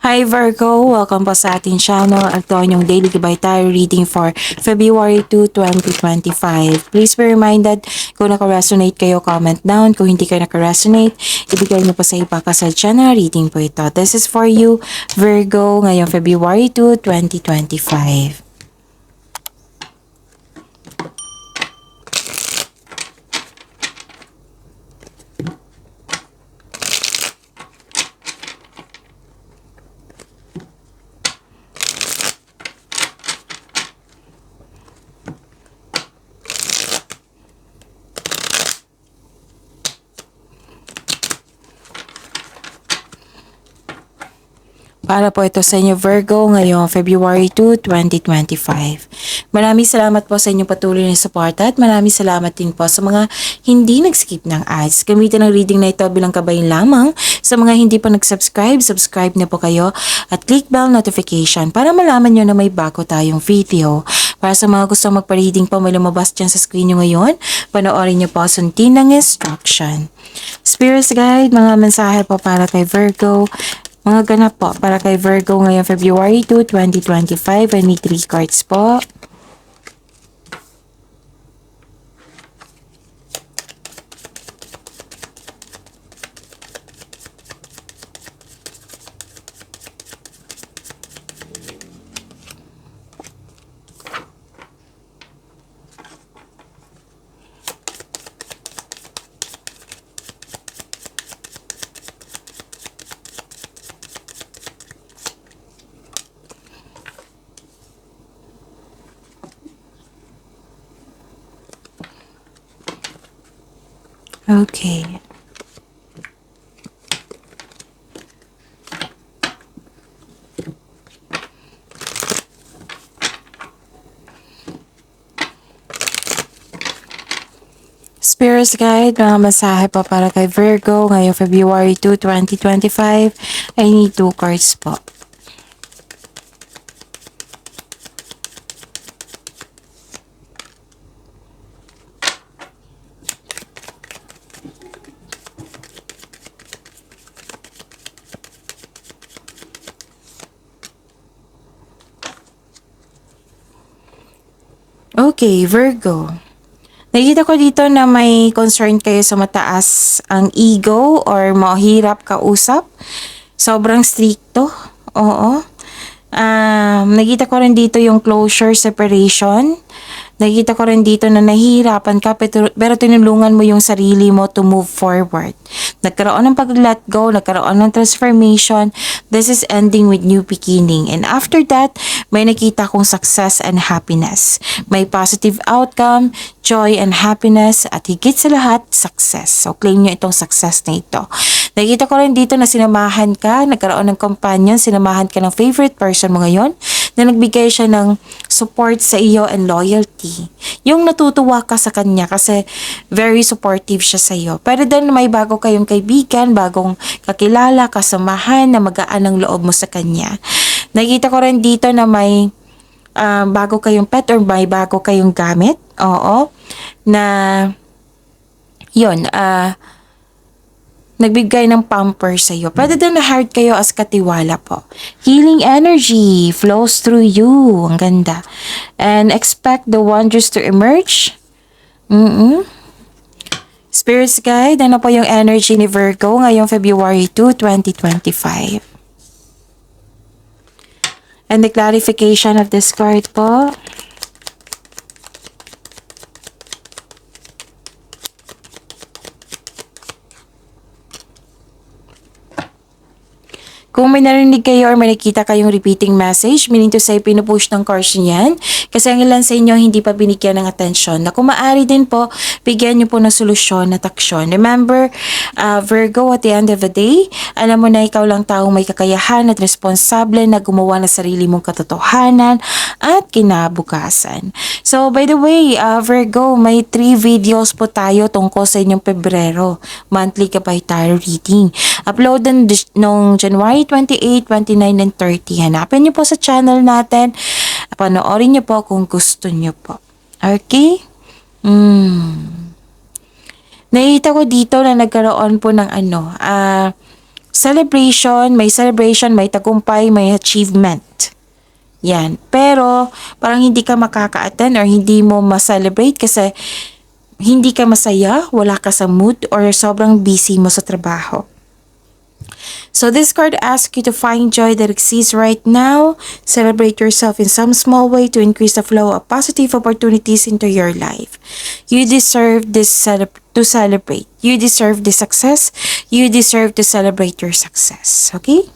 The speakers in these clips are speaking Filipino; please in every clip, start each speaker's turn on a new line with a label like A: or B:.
A: Hi Virgo! Welcome po sa ating channel. Ito ang inyong daily Gabay Tarot reading for February 2, 2025. Please be reminded, kung naka-resonate kayo, comment down. Kung hindi kayo naka-resonate, ibigay niyo po sa iba kasi channel reading po ito. This is for you, Virgo, ngayong February 2, 2025. Para po ito sa inyo Virgo ngayong February 2, 2025. Maraming salamat po sa inyong patuloy na suporta at maraming salamat din po sa mga hindi nag-skip ng ads. Gamitin ang reading na ito bilang kabayan lamang. Sa mga hindi pa nag-subscribe, subscribe na po kayo at click bell notification para malaman nyo na may bago tayong video. Para sa mga gusto magpa-reading po, may lumabas dyan sa screen nyo ngayon. Panoorin nyo po suntin ng instruction. Spirits Guide, mga mensahe po para kay Virgo. Mga ganap po para kay Virgo ngayong February 2, 2025. I need 3 cards po. Okay. Spirits Guide, mga mensahe po para kay Virgo ngayong February 2, 2025. I need 2 cards po. Okay, Virgo. Nakita ko dito na may concern kayo sa mataas ang ego or mahirap kausap. Sobrang stricto. Oo. Nakita ko rin dito yung closure, separation. Nakita ko rin dito na nahihirapan ka pero tinulungan mo yung sarili mo to move forward. Nagkaroon ng pag-let go, nagkaroon ng transformation. This is ending with new beginning. And after that, may nakita kong success and happiness. May positive outcome, joy and happiness, at higit sa lahat, success. So, claim nyo itong success na ito. Nakita ko rin dito na sinamahan ka, nagkaroon ng companion, sinamahan ka ng favorite person mo ngayon, na nagbigay siya ng support sa iyo and loyalty. Yung natutuwa ka sa kanya kasi very supportive siya sa iyo. Pero then may bago kayong kaibigan, bagong kakilala, kasamahan na magaan ang loob mo sa kanya. Nakita ko rin dito na may bago kayong pet or may bago kayong gamit. Oo. Na yun, nagbigay ng pamper sa iyo. Pwede din na heart kayo as katiwala po. Healing energy flows through you. Ang ganda. And expect the wonders to emerge. Spirits Guide, ano po yung energy ni Virgo ngayong February 2, 2025? And the clarification of this card po. Kung may narinig kayo or may nakita kayong repeating message, meaning to say pinupush ng cards niyan, kasi ang ilan sa inyo hindi pa binigyan ng atensyon, na kung maaari din po, bigyan niyo po ng solusyon at aksyon. Remember, Virgo, at the end of the day, alam mo na ikaw lang taong may kakayahan at responsable na gumawa ng sarili mong katotohanan at kinabukasan. So, by the way, Virgo, may 3 videos po tayo tungkol sa inyong Pebrero, monthly Gabay Tarot reading. Upload nung January 28, 29, and 30. Hanapin niyo po sa channel natin. Panoorin niyo po kung gusto niyo po. Okay? Nakita ko dito na nagkaroon po ng celebration, may tagumpay, may achievement. Yan. Pero, parang hindi ka makaka-attend or hindi mo ma-celebrate kasi hindi ka masaya, wala ka sa mood, or sobrang busy mo sa trabaho. So this card asks you to find joy that exists right now. Celebrate yourself in some small way to increase the flow of positive opportunities into your life. You deserve to celebrate. You deserve this success. You deserve to celebrate your success. Okay?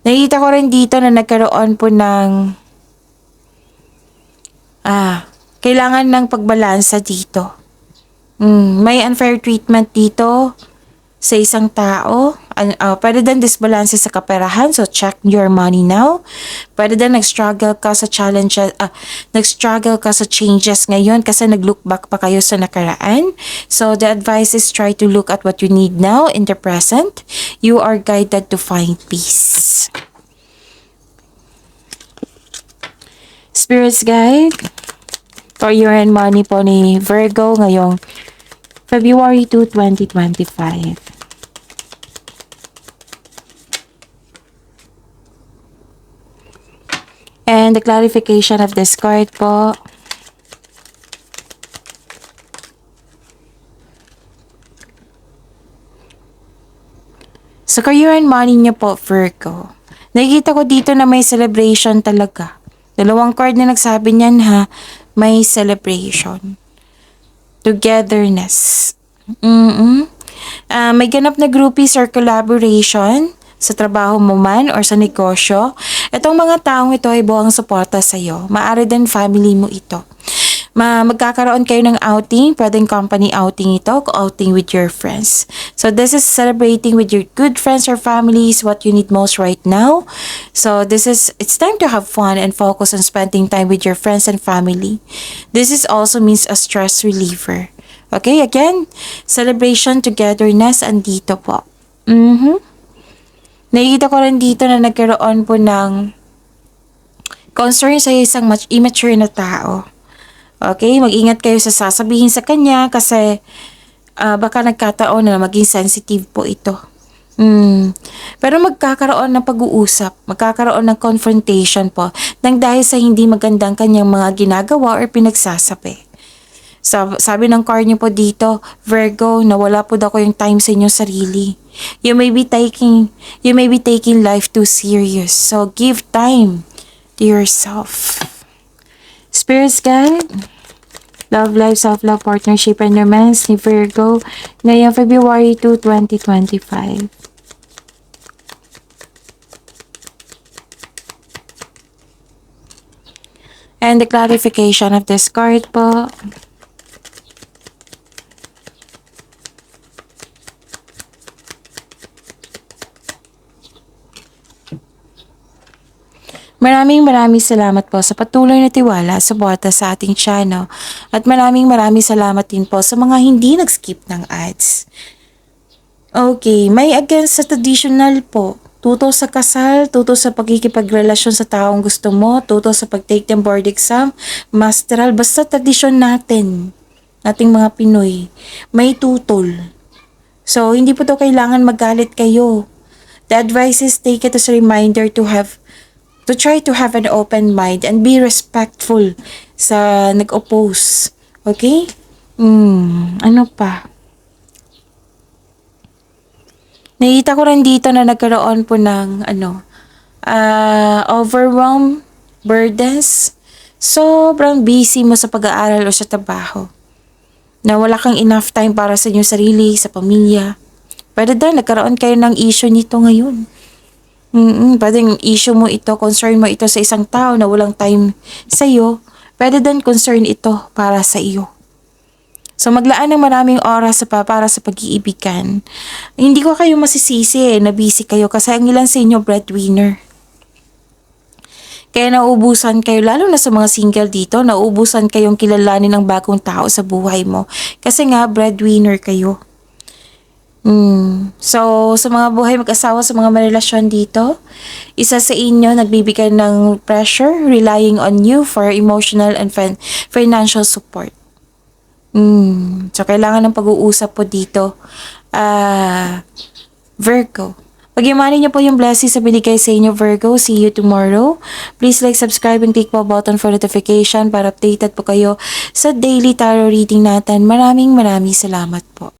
A: Nakita ko rin dito na nagkaroon po ng kailangan ng pagbalansa dito. May unfair treatment dito sa isang tao. Pwede din disbalance sa kaperahan, so check your money now. Pwede din nag-struggle ka sa challenges, nag-struggle ka sa changes ngayon kasi nag-look back pa kayo sa nakaraan. So the advice is try to look at what you need now in the present. You are guided to find peace. Spirits guide for your and money po ni Virgo ngayong February 2, 2025. And the clarification of this card po. Sa career and money niyo po, Virgo. Nakikita ko dito na may celebration talaga. Dalawang card na nagsabi niyan ha, may celebration. Togetherness. May ganap na groupies or collaboration sa trabaho mo man or sa negosyo. Itong mga taong ito ay buwang suporta sa iyo. Maaari din family mo ito. Magkakaroon kayo ng outing, pwedeng company outing ito, outing with your friends. So this is celebrating with your good friends or families what you need most right now. So it's time to have fun and focus on spending time with your friends and family. This is also means a stress reliever. Okay, again, celebration, togetherness, andito po. Nakikita ko rin dito na nagkaroon po ng concern sa isang much immature na tao. Okay, mag-ingat kayo sa sasabihin sa kanya kasi baka nagkataon na maging sensitive po ito. Pero magkakaroon ng pag-uusap, magkakaroon ng confrontation po nang dahil sa hindi magandang kanyang mga ginagawa or pinagsasabi. Sabi ng card niyo po dito, Virgo, na wala po daw ko yung time sa inyong sarili. You may be taking life too serious. So give time to yourself. Spirits guide, love life, self-love, partnership, and romance ni Virgo ngayong February 2, 2025. And the clarification of this card po. Maraming salamat po sa patuloy na tiwala sa suporta sa ating channel. At maraming salamat din po sa mga hindi nag-skip ng ads. Okay, may against sa traditional po. Tuto sa kasal, tuto sa pagkikipagrelasyon sa taong gusto mo, tuto sa pag-take ng board exam, masteral, basta tradisyon natin, nating mga Pinoy, may tutol. So, hindi po to kailangan magalit kayo. The advice is take it as a reminder to try to have an open mind and be respectful sa nag-oppose. Okay? Ano pa? Nakita ko rin dito na nagkaroon po ng overwhelm, burdens. Sobrang busy mo sa pag-aaral o sa trabaho. Na wala kang enough time para sa inyong sarili, sa pamilya. Pwede din, nagkaroon kayo ng issue nito ngayon. Pwedeng issue mo ito, concern mo ito sa isang tao na walang time sa iyo. Pwede din concern ito para sa iyo. So maglaan ng maraming oras para sa pag-iibigan. Hindi ko kayo masisisi na busy kayo kasi ang ilan sa inyo breadwinner. Kaya nauubusan kayo, lalo na sa mga single dito, nauubusan kayong kilalanin ng bagong tao sa buhay mo. Kasi nga breadwinner kayo. So, sa mga buhay mag-asawa, sa mga marelasyon dito, isa sa inyo nagbibigay ng pressure, relying on you for emotional and financial support. So, kailangan ng pag-uusap po dito. Virgo. Pag-imanin niyo po yung blessings sa binigay sa inyo, Virgo. See you tomorrow. Please like, subscribe, and click po button for notification para updated po kayo sa daily tarot reading natin. Maraming salamat po.